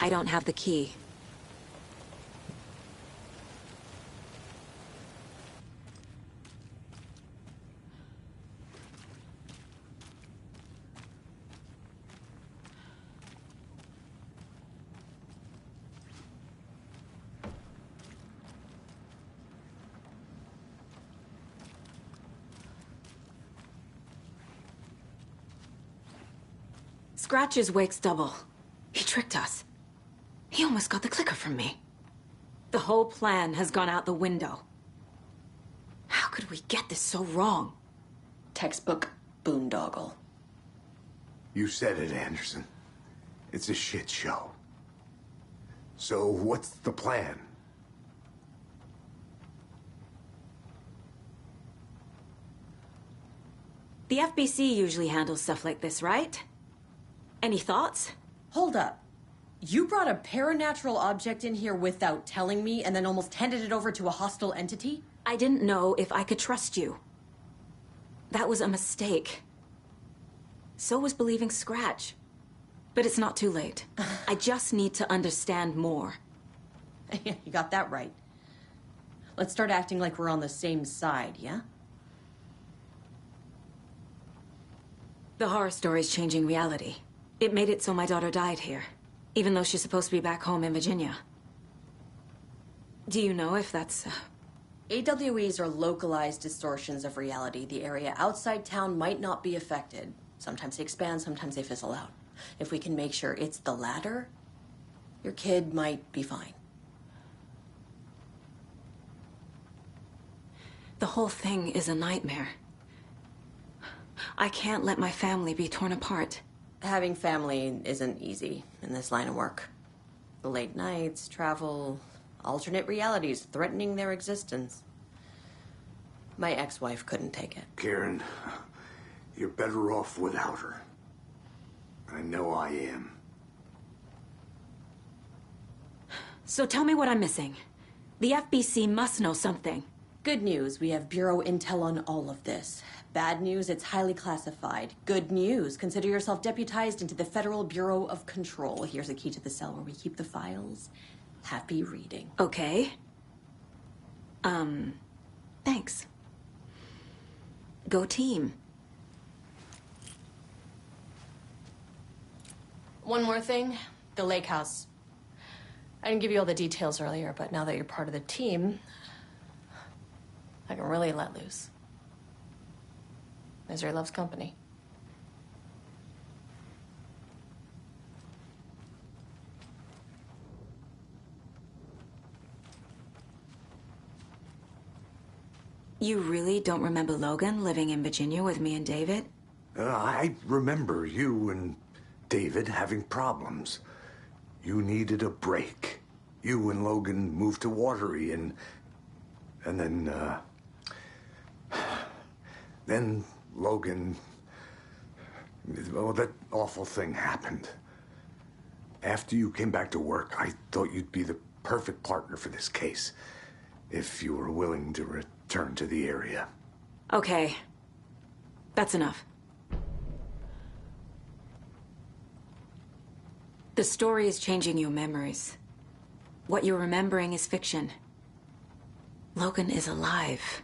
I don't have the key. Scratch's wake's double. He tricked us. He almost got the clicker from me. The whole plan has gone out the window. How could we get this so wrong? Textbook boondoggle. You said it, Anderson. It's a shit show. So what's the plan? The FBC usually handles stuff like this, right? Any thoughts? Hold up. You brought a paranatural object in here without telling me and then almost handed it over to a hostile entity? I didn't know if I could trust you. That was a mistake. So was believing Scratch. But it's not too late. I just need to understand more. You got that right. Let's start acting like we're on the same side, yeah? The horror story's changing reality. It made it so my daughter died here, even though she's supposed to be back home in Virginia. Do you know if that's... AWEs are localized distortions of reality. The area outside town might not be affected. Sometimes they expand, sometimes they fizzle out. If we can make sure it's the latter, your kid might be fine. The whole thing is a nightmare. I can't let my family be torn apart. Having family isn't easy in this line of work. The late nights, travel, alternate realities threatening their existence. My ex-wife couldn't take it. Karen, you're better off without her. I know I am. So tell me what I'm missing. The FBC must know something. Good news, we have Bureau intel on all of this. Bad news, it's highly classified. Good news, consider yourself deputized into the Federal Bureau of Control. Here's a key to the cell where we keep the files. Happy reading. Okay. Thanks. Go team. One more thing, the lake house. I didn't give you all the details earlier, but now that you're part of the team, I can really let loose. Misery loves company. You really don't remember Logan living in Virginia with me and David? I remember you and David having problems. You needed a break. You and Logan moved to Watery and then Logan, well, that awful thing happened. After you came back to work, I thought you'd be the perfect partner for this case, if you were willing to return to the area. Okay. That's enough. The story is changing your memories. What you're remembering is fiction. Logan is alive.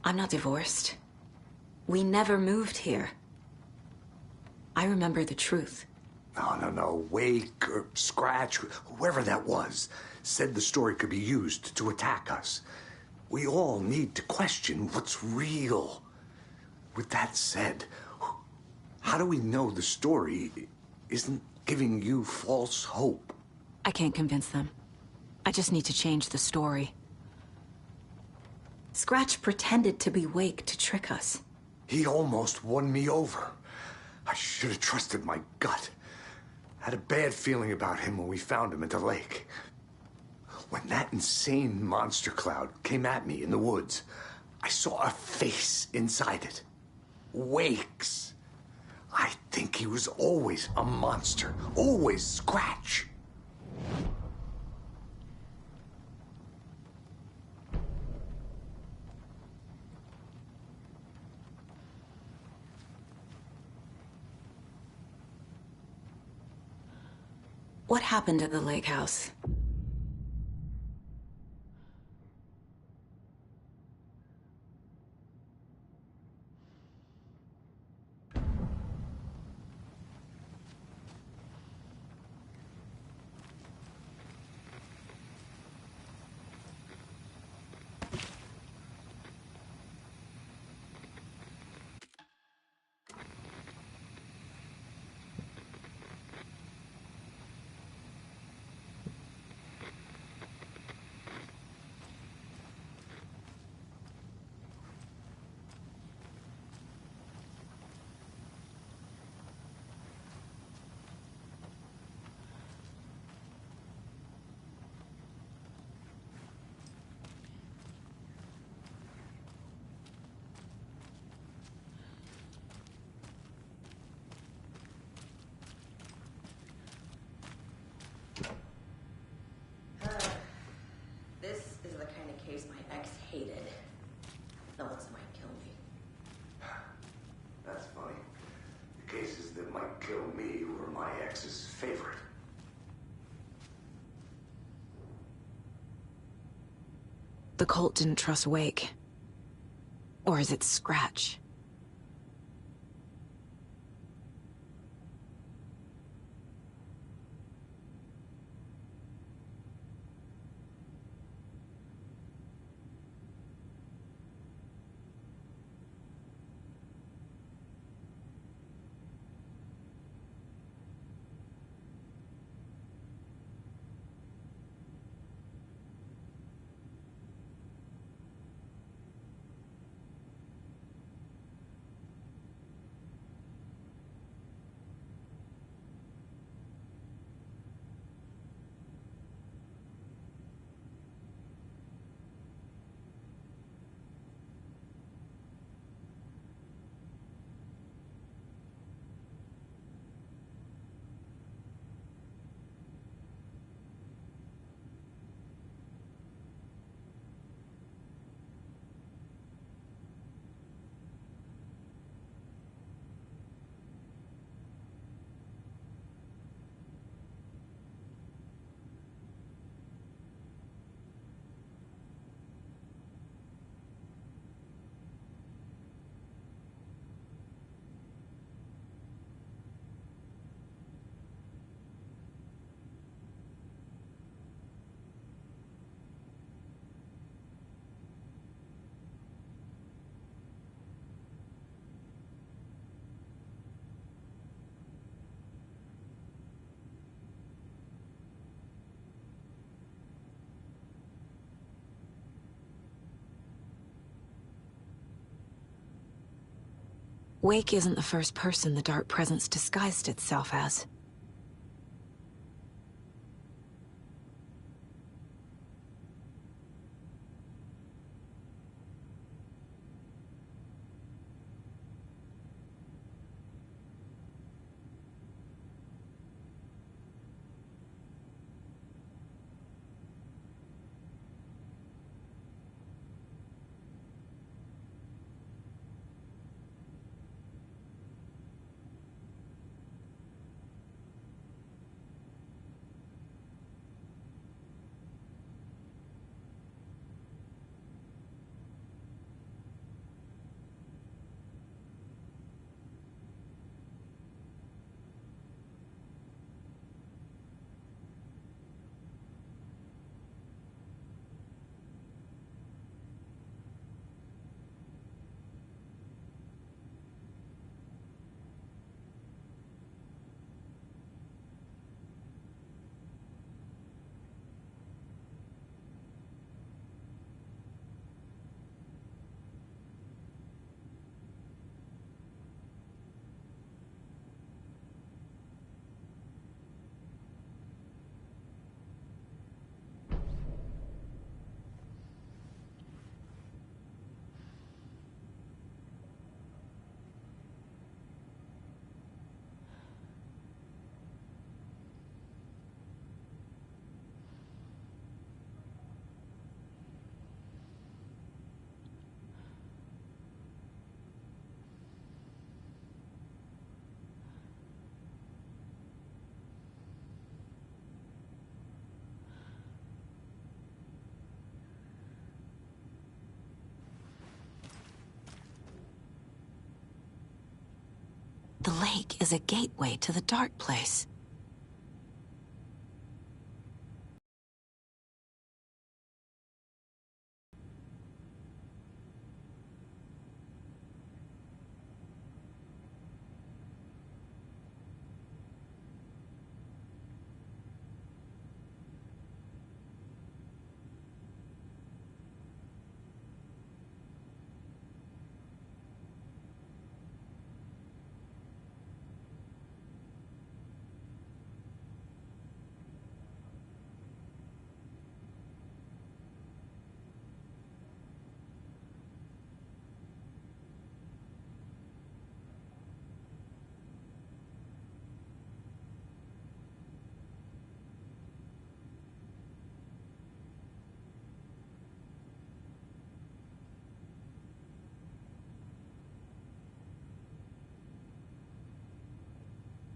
I'm not divorced. We never moved here. I remember the truth. No. Wake or Scratch, whoever that was, said the story could be used to attack us. We all need to question what's real. With that said, how do we know the story isn't giving you false hope? I can't convince them. I just need to change the story. Scratch pretended to be Wake to trick us. He almost won me over. I should have trusted my gut. Had a bad feeling about him when we found him at the lake. When that insane monster cloud came at me in the woods, I saw a face inside it. Wake's. I think he was always a monster. Always Scratch. What happened at the lake house? This is the kind of case my ex hated. Melissa might kill me. That's funny. The cases that might kill me were my ex's favorite. The cult didn't trust Wake. Or is it Scratch? Wake isn't the first person the Dark Presence disguised itself as. The lake is a gateway to the dark place.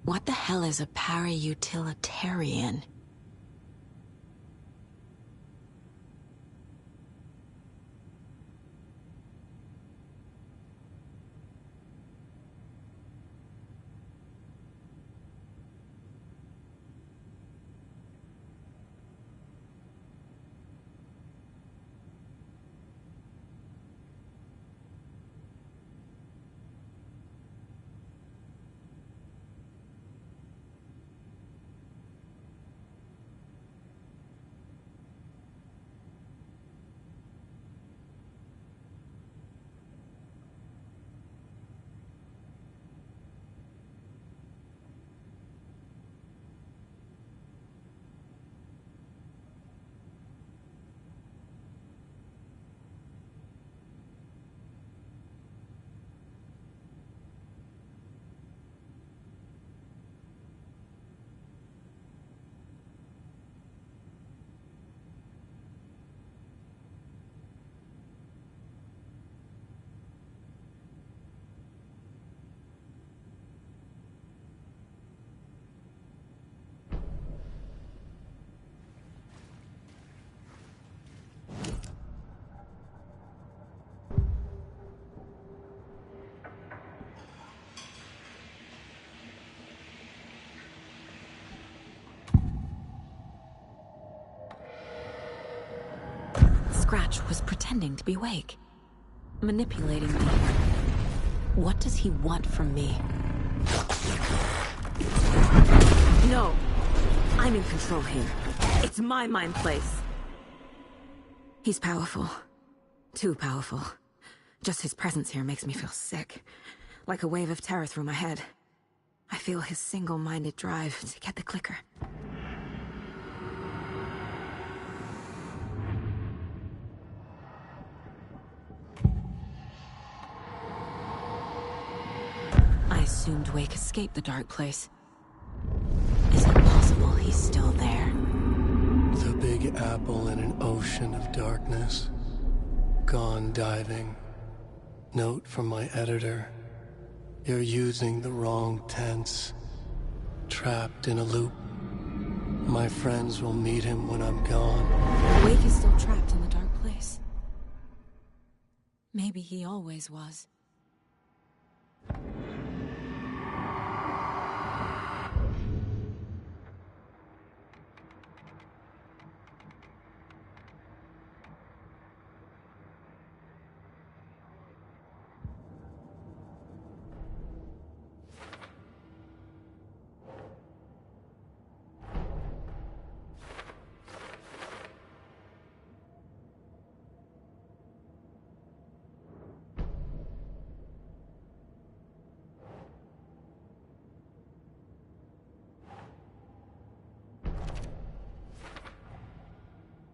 What the hell is a para-utilitarian? Scratch was pretending to be Wake, manipulating me. What does he want from me? No! I'm in control here. It's my mind place. He's powerful. Too powerful. Just his presence here makes me feel sick. Like a wave of terror through my head. I feel his single-minded drive to get the clicker. I assumed Wake escaped the dark place. Is it possible he's still there? The Big Apple in an ocean of darkness. Gone diving. Note from my editor. You're using the wrong tense. Trapped in a loop. My friends will meet him when I'm gone. Wake is still trapped in the dark place. Maybe he always was.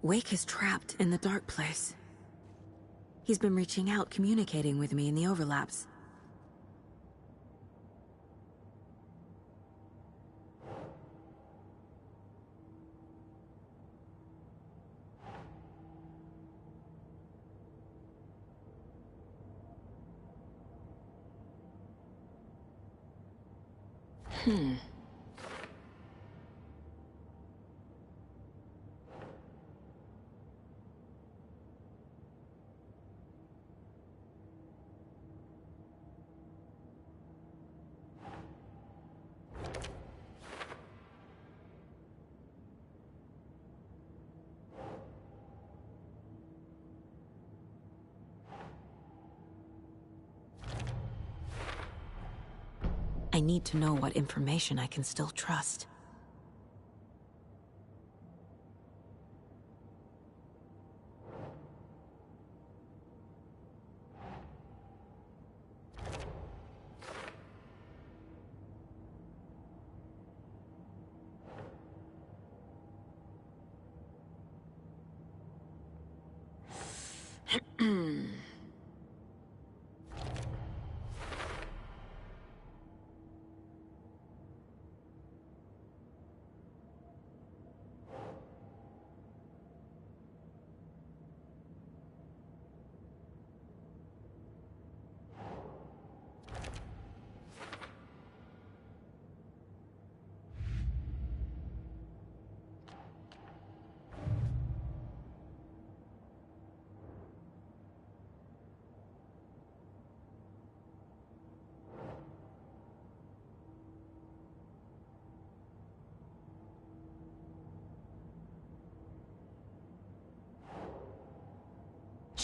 Wake is trapped in the dark place. He's been reaching out, communicating with me in the overlaps. I need to know what information I can still trust.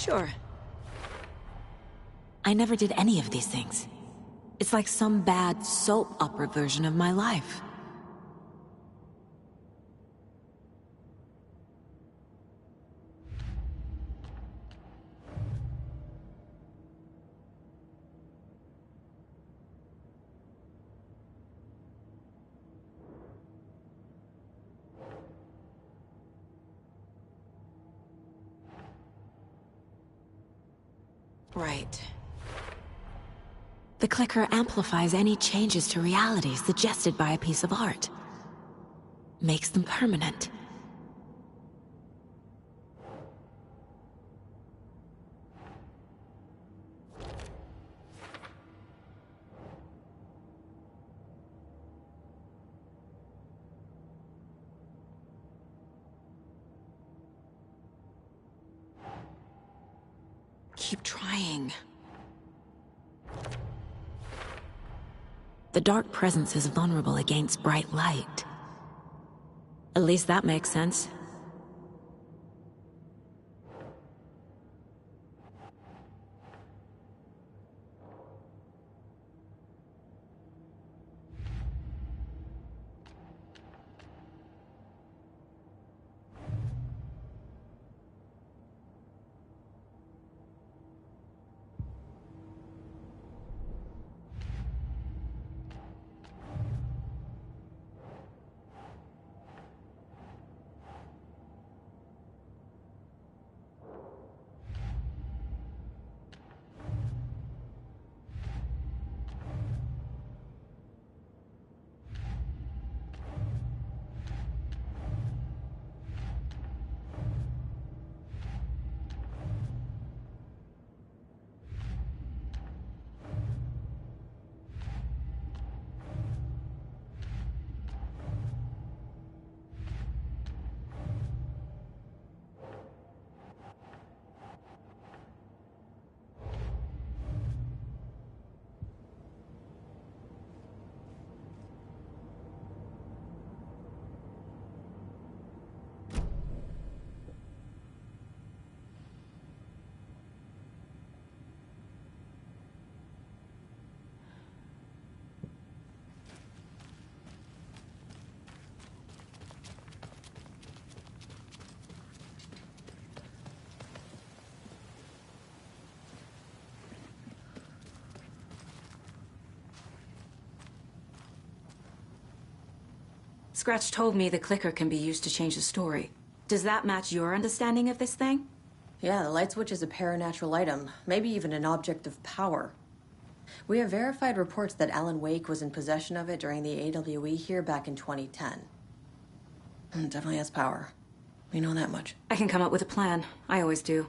Sure. I never did any of these things. It's like some bad soap opera version of my life. Right. The clicker amplifies any changes to reality suggested by a piece of art. Makes them permanent. Keep trying. The dark presence is vulnerable against bright light. At least that makes sense. Scratch told me the clicker can be used to change the story. Does that match your understanding of this thing? Yeah, the light switch is a paranatural item, maybe even an object of power. We have verified reports that Alan Wake was in possession of it during the AWE here back in 2010. It definitely has power. We know that much. I can come up with a plan. I always do.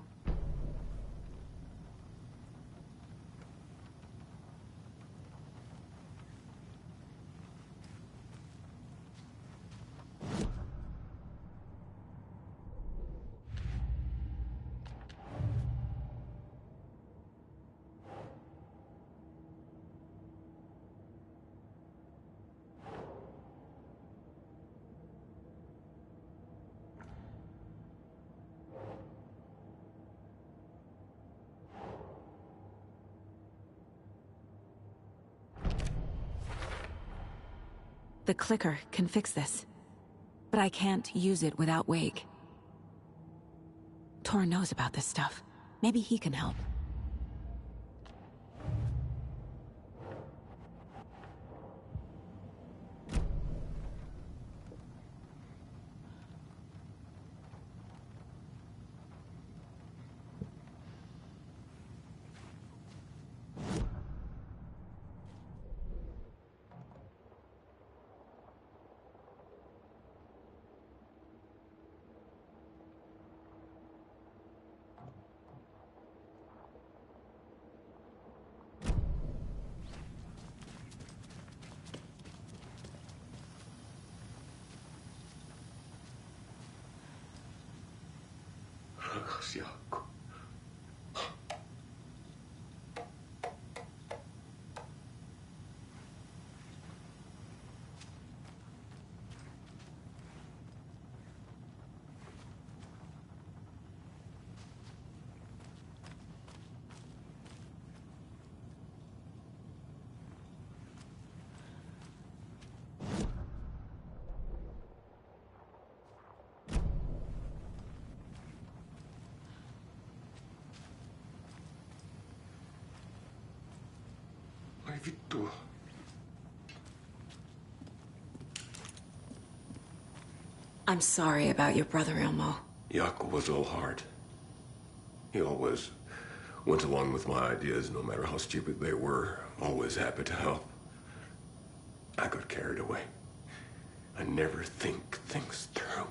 The clicker can fix this. But I can't use it without Wake. Tor knows about this stuff. Maybe he can help. Ragazziaco. Ai vittu. I'm sorry about your brother, Ilmo. Jaakko was all heart. He always went along with my ideas, no matter how stupid they were. Always happy to help. I got carried away. I never think things through.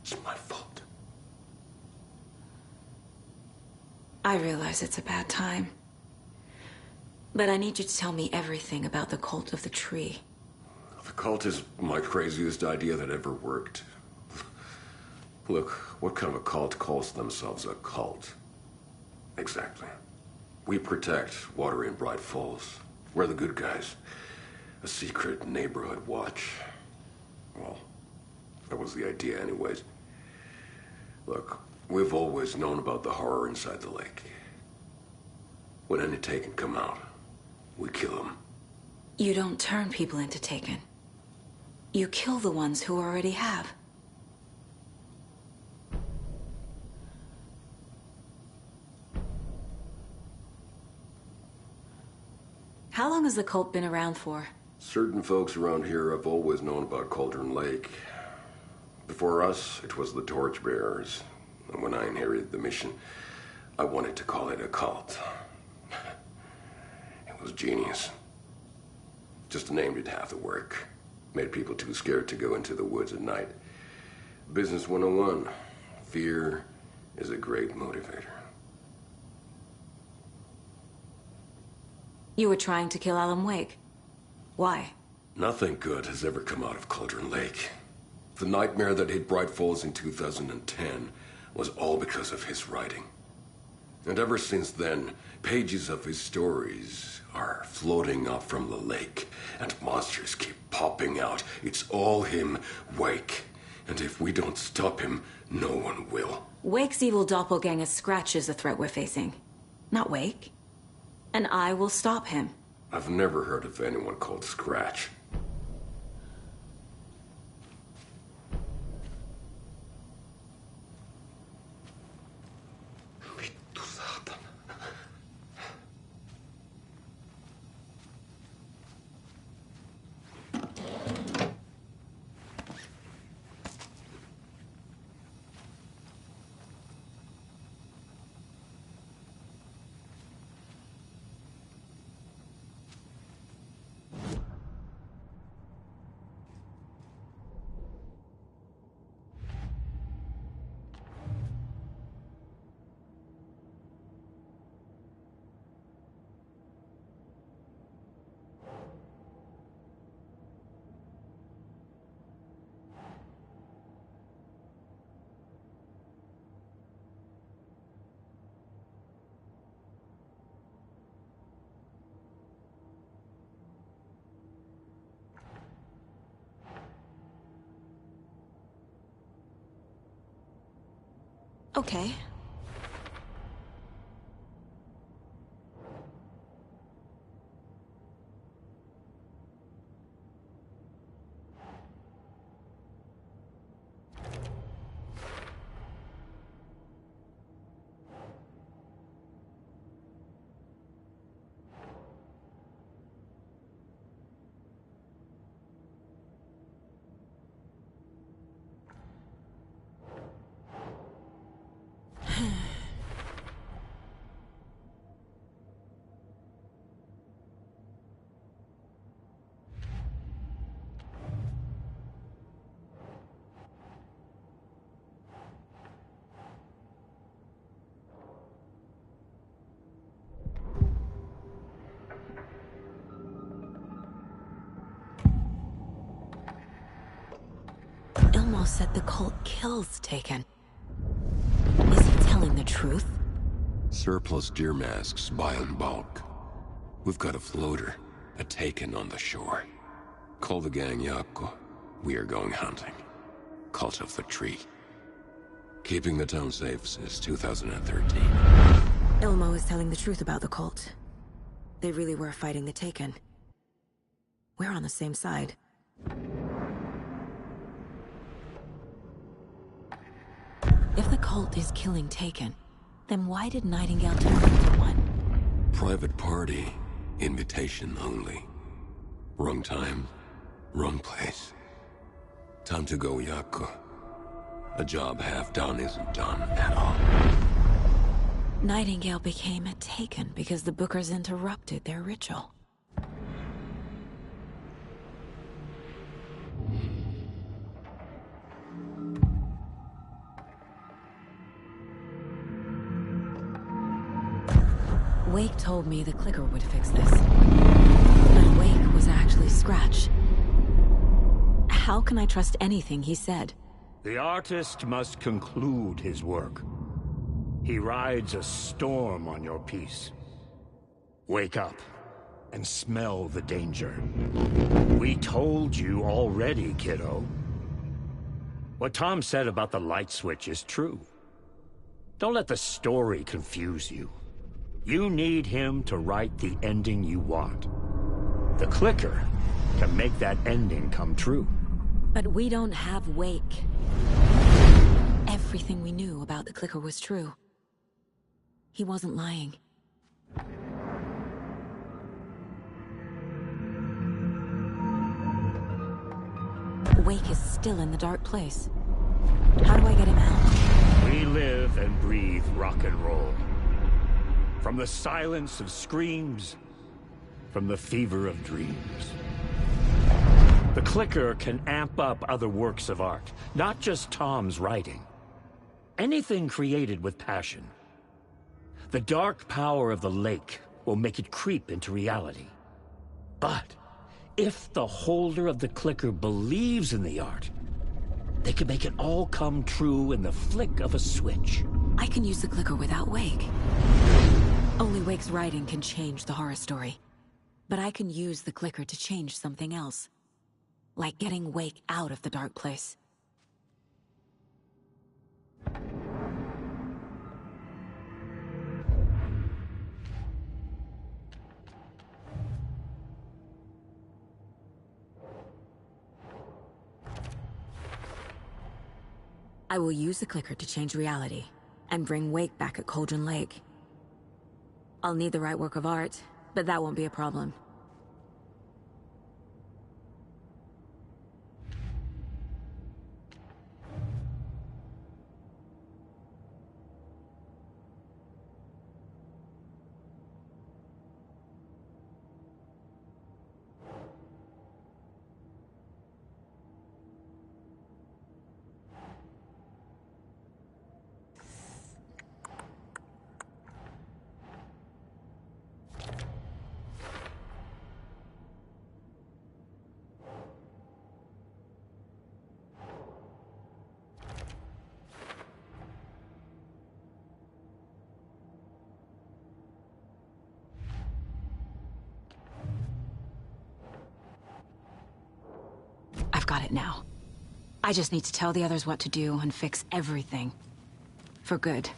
It's my fault. I realize it's a bad time. But I need you to tell me everything about the Cult of the Tree. The cult is my craziest idea that ever worked. Look, what kind of a cult calls themselves a cult? Exactly. We protect water in Bright Falls. We're the good guys. A secret neighborhood watch. Well, that was the idea anyways. Look, we've always known about the horror inside the lake. When any Taken come out, we kill them. You don't turn people into Taken. You kill the ones who already have. How long has the cult been around for? Certain folks around here have always known about Cauldron Lake. Before us, it was the Torchbearers. And when I inherited the mission, I wanted to call it a cult. It was genius. Just a name did half the work. Made people too scared to go into the woods at night. Business 101. Fear is a great motivator. You were trying to kill Alan Wake. Why? Nothing good has ever come out of Cauldron Lake. The nightmare that hit Bright Falls in 2010 was all because of his writing. And ever since then, pages of his stories are floating up from the lake, and monsters keep popping out. It's all him, Wake. And if we don't stop him, no one will. Wake's evil doppelganger Scratch is the threat we're facing. Not Wake. And I will stop him. I've never heard of anyone called Scratch. Vittu saatana. Okay. Elmo said the cult kills Taken. Is he telling the truth? Surplus deer masks buy in bulk. We've got a floater, a Taken on the shore. Call the gang Yako. We are going hunting. Cult of the Tree. Keeping the town safe since 2013. Elmo is telling the truth about the cult. They really were fighting the Taken. We're on the same side. If the cult is killing Taken, then why did Nightingale turn into one? Private party. Invitation only. Wrong time, wrong place. Time to go, Yako. A job half done isn't done at all. Nightingale became a Taken because the Bookers interrupted their ritual. Wake told me the clicker would fix this. But Wake was actually Scratch. How can I trust anything he said? The artist must conclude his work. He rides a storm on your piece. Wake up and smell the danger. We told you already, kiddo. What Tom said about the light switch is true. Don't let the story confuse you. You need him to write the ending you want. The clicker can make that ending come true. But we don't have Wake. Everything we knew about the clicker was true. He wasn't lying. Wake is still in the dark place. How do I get him out? We live and breathe rock and roll. From the silence of screams, from the fever of dreams. The clicker can amp up other works of art, not just Tom's writing. Anything created with passion. The dark power of the lake will make it creep into reality. But if the holder of the clicker believes in the art, they can make it all come true in the flick of a switch. I can use the clicker without Wake. Only Wake's writing can change the horror story. But I can use the clicker to change something else. Like getting Wake out of the dark place. I will use the clicker to change reality, and bring Wake back at Cauldron Lake. I'll need the right work of art, but that won't be a problem. I've got it now. I just need to tell the others what to do and fix everything. For good.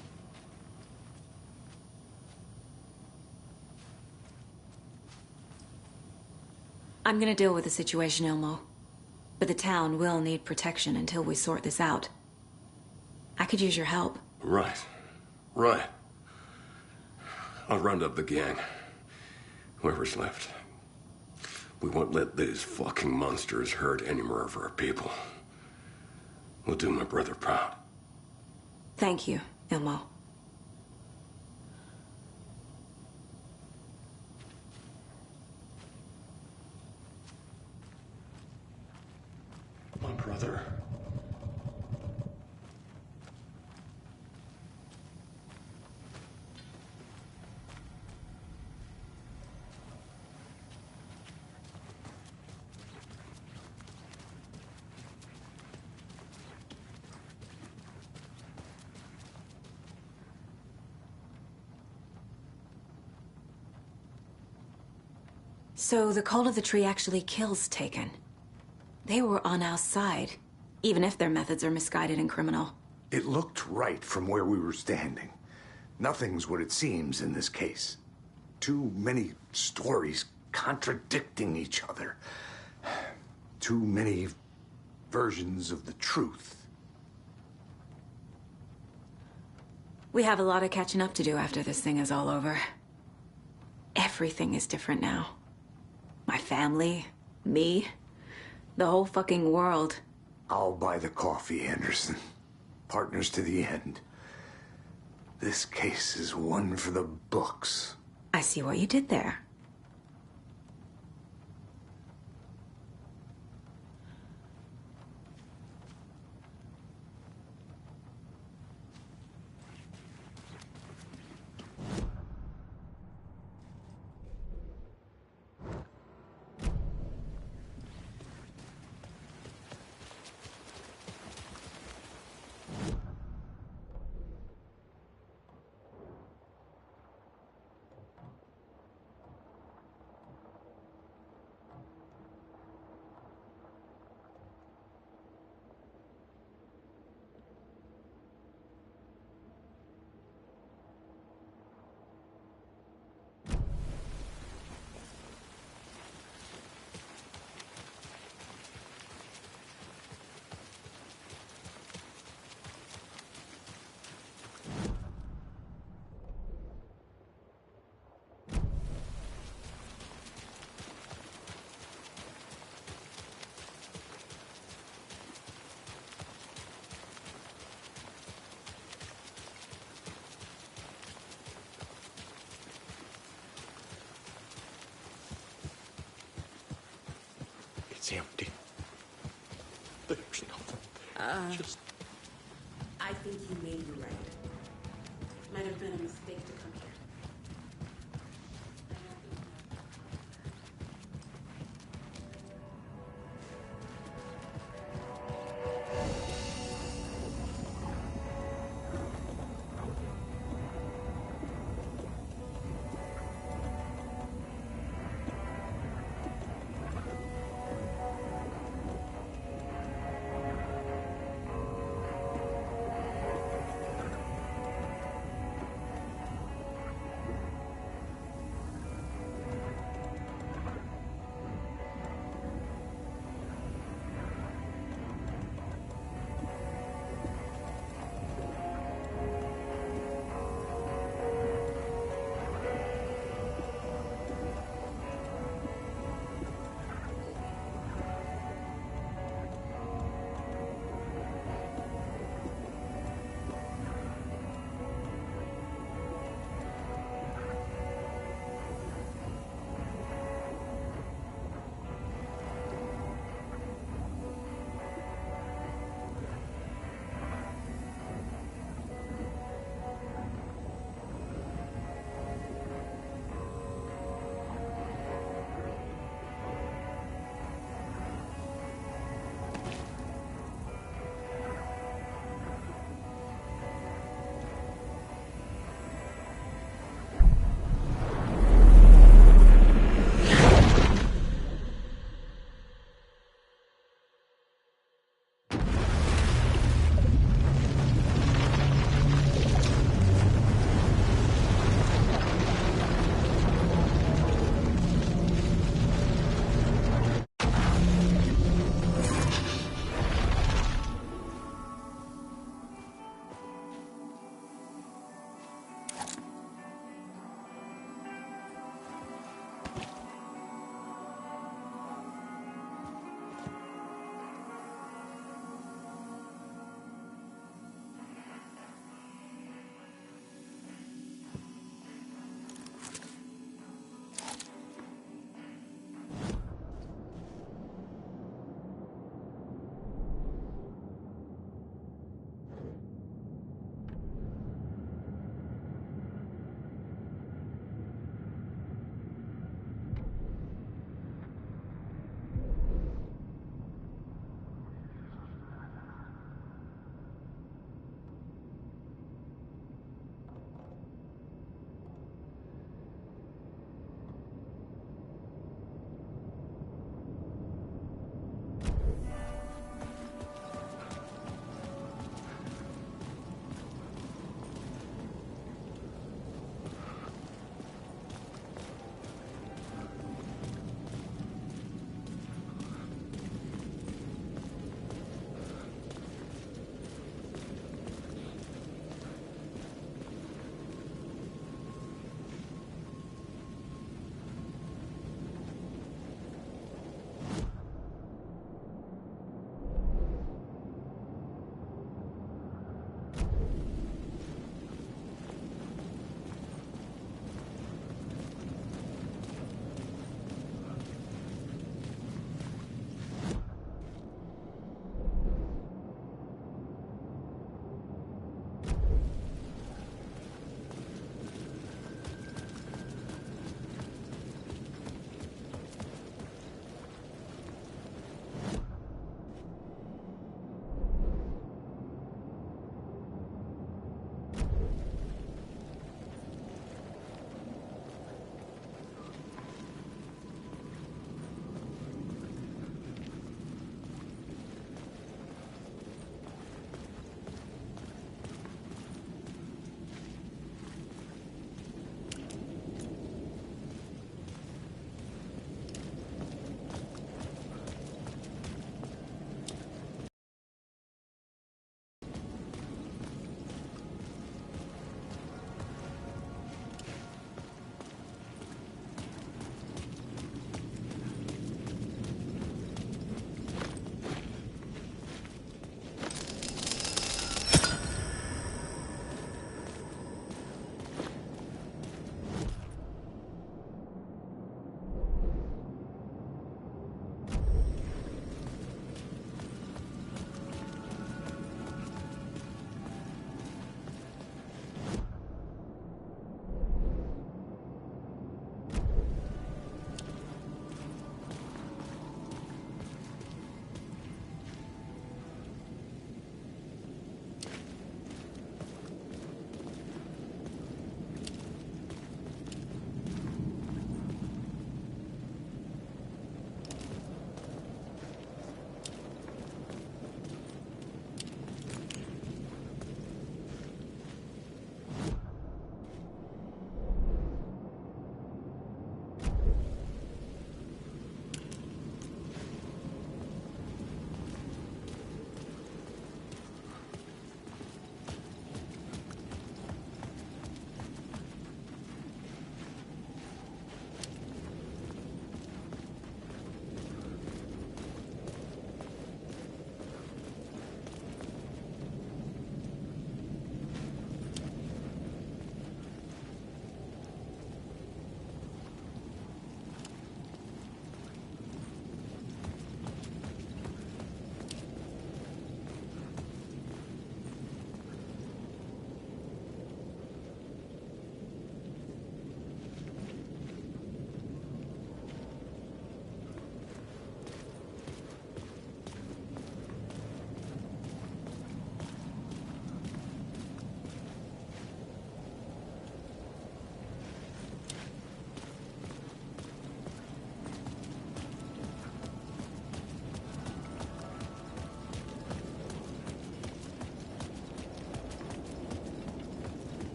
I'm gonna deal with the situation, Ilmo. But the town will need protection until we sort this out. I could use your help. Right. Right. I'll round up the gang. Whoever's left. We won't let these fucking monsters hurt any more of our people. We'll do my brother proud. Thank you, Ilmo. My brother. So the Cult of the Tree actually kills Taken. They were on our side, even if their methods are misguided and criminal. It looked right from where we were standing. Nothing's what it seems in this case. Too many stories contradicting each other. Too many versions of the truth. We have a lot of catching up to do after this thing is all over. Everything is different now. My family, me, the whole fucking world. I'll buy the coffee, Anderson. Partners to the end. This case is one for the books. I see what you did there. It's empty. There's nothing there. Just... I think you may be right. Might have been a mistake to come here.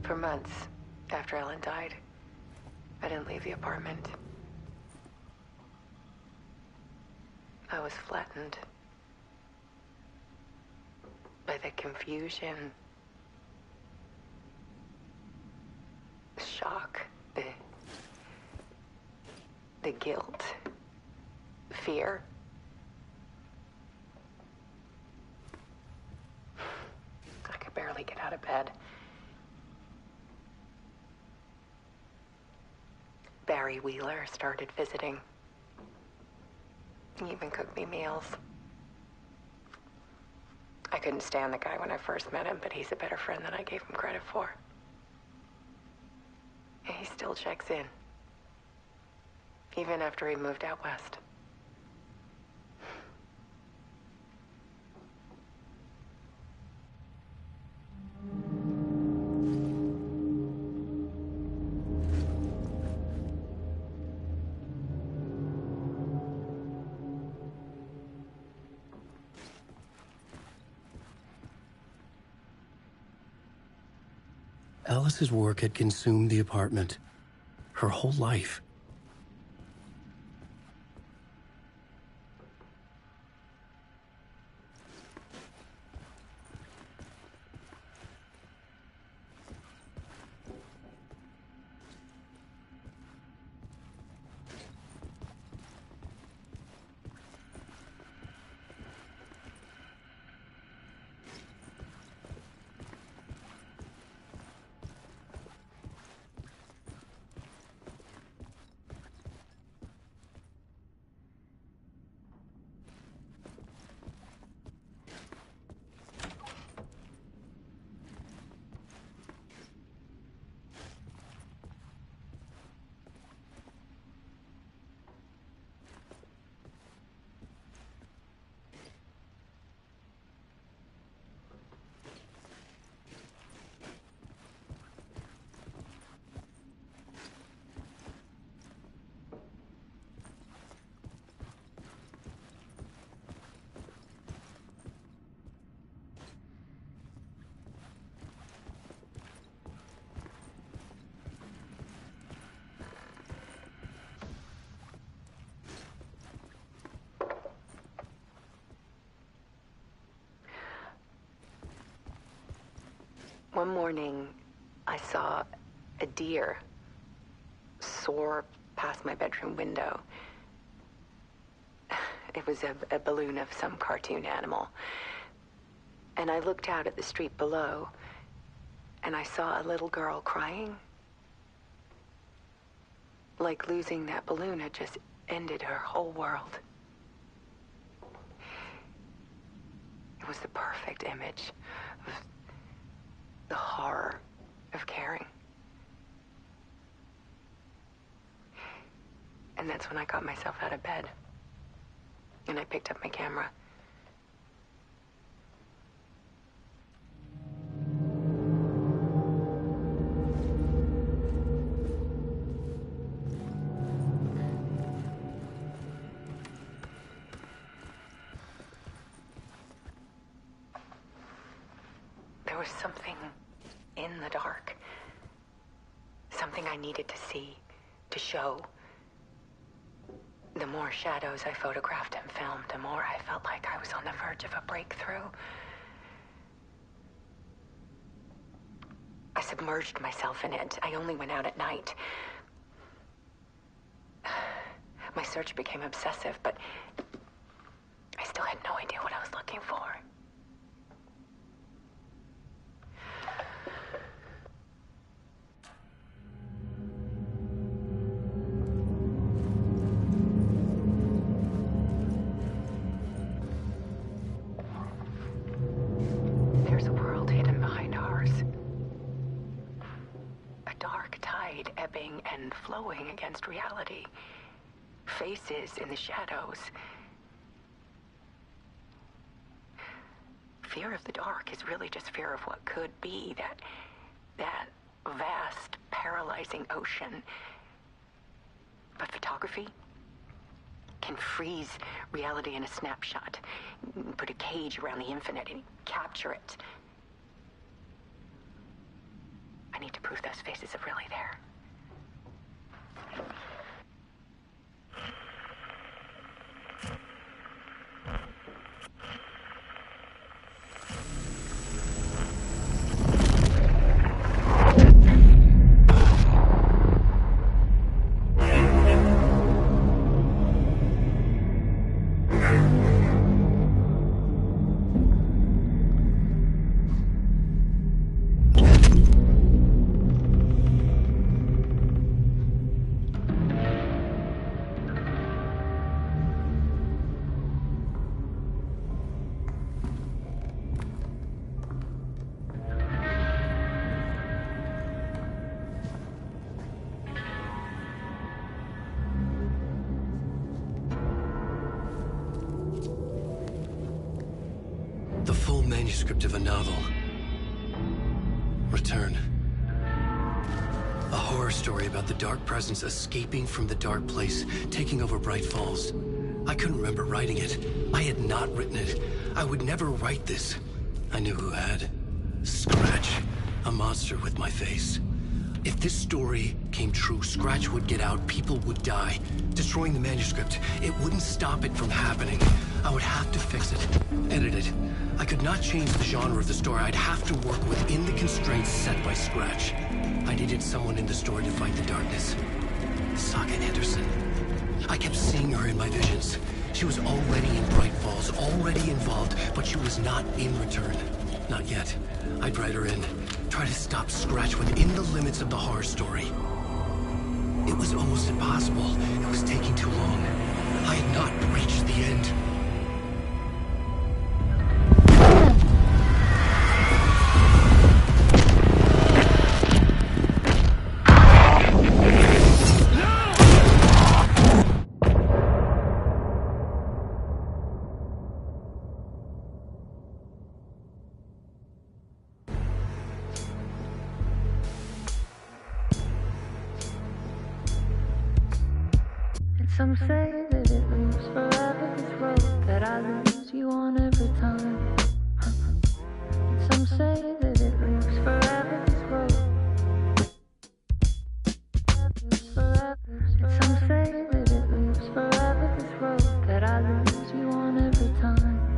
For months after Ellen died, I didn't leave the apartment. I was flattened by the confusion, the shock, the guilt, fear. I could barely get out of bed. Barry Wheeler started visiting. He even cooked me meals. I couldn't stand the guy when I first met him, but he's a better friend than I gave him credit for. And he still checks in. Even after he moved out west. Alice's work had consumed the apartment. Her whole life. One morning, I saw a deer soar past my bedroom window. It was a balloon of some cartoon animal. And I looked out at the street below, and I saw a little girl crying. Like losing that balloon had just ended her whole world. It was the perfect image of the horror of caring. And that's when I got myself out of bed. And I picked up my camera. There was something in the dark. Something I needed to see, to show. The more shadows I photographed and filmed, the more I felt like I was on the verge of a breakthrough. I submerged myself in it. I only went out at night. My search became obsessive, but I still had no idea what I was looking for. There's a world hidden behind ours. A dark tide ebbing and flowing against reality. Faces in the shadows. Fear of the dark is really just fear of what could be, that vast, paralyzing ocean. But photography can freeze reality in a snapshot, put a cage around the infinite and capture it. I need to prove those faces are really there. The full manuscript of a novel. Return. A horror story about the dark presence escaping from the dark place, taking over Bright Falls. I couldn't remember writing it. I had not written it. I would never write this. I knew who had. Scratch. A monster with my face. If this story came true, Scratch would get out, people would die. Destroying the manuscript, it wouldn't stop it from happening. I would have to fix it, edit it. I could not change the genre of the story. I'd have to work within the constraints set by Scratch. I needed someone in the story to fight the darkness. Saga Anderson. I kept seeing her in my visions. She was already in Bright Falls, already involved, but she was not in Return. Not yet. I'd write her in. Try to stop Scratch within the limits of the horror story. It was almost impossible. It was taking too long. I had not reached the end. Some say that it moves forever, this road that I lose you on every time. Some say that it moves forever, this road. Some say that it moves forever, this road that I lose you on every time.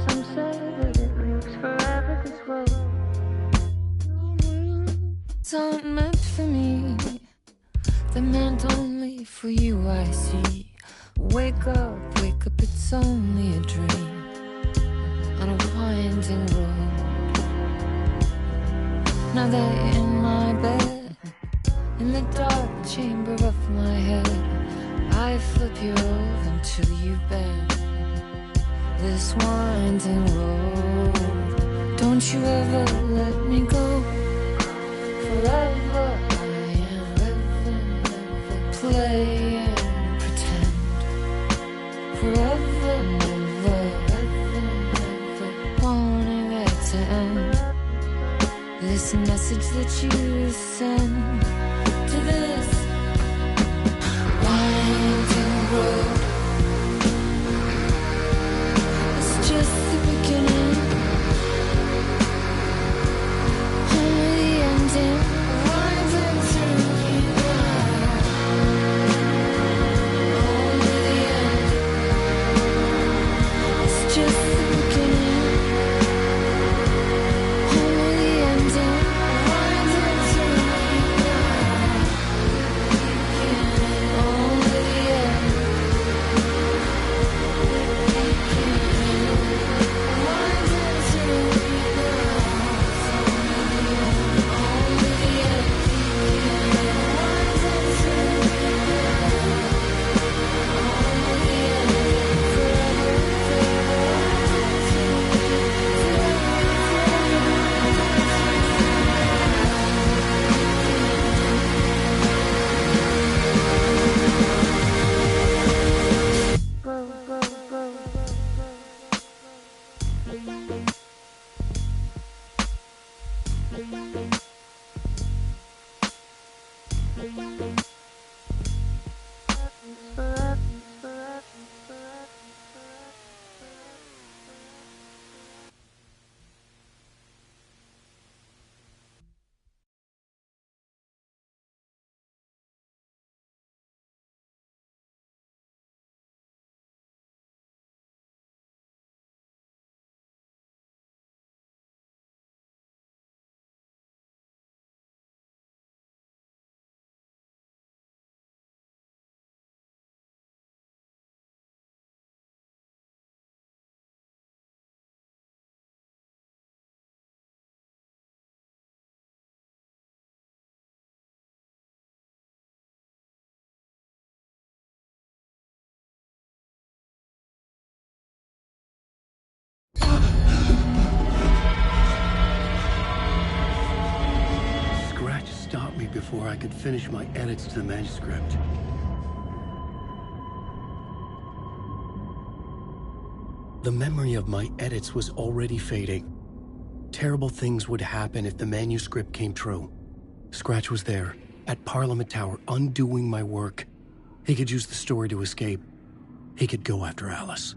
Some say that it moves forever, this road. It's not meant for me. They're meant only for you, I see. Wake up, it's only a dream on a winding road. Now they're in my bed, in the dark chamber of my head. I flip you over until you bend this winding road. Don't you ever let me go. Forever play and pretend. Forever, never, ever wanting it to end. This message that you send to this winding road. It's just the beginning, only the ending. Winding through you. before I could finish my edits to the manuscript. The memory of my edits was already fading. Terrible things would happen if the manuscript came true. Scratch was there, at Parliament Tower, undoing my work. He could use the story to escape. He could go after Alice.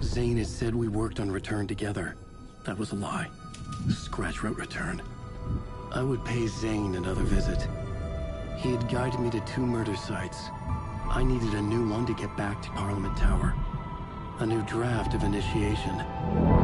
Zane had said we worked on Return together. That was a lie. Scratch wrote Return. I would pay Zane another visit. He had guided me to 2 murder sites. I needed a new one to get back to Parliament Tower. A new draft of Initiation.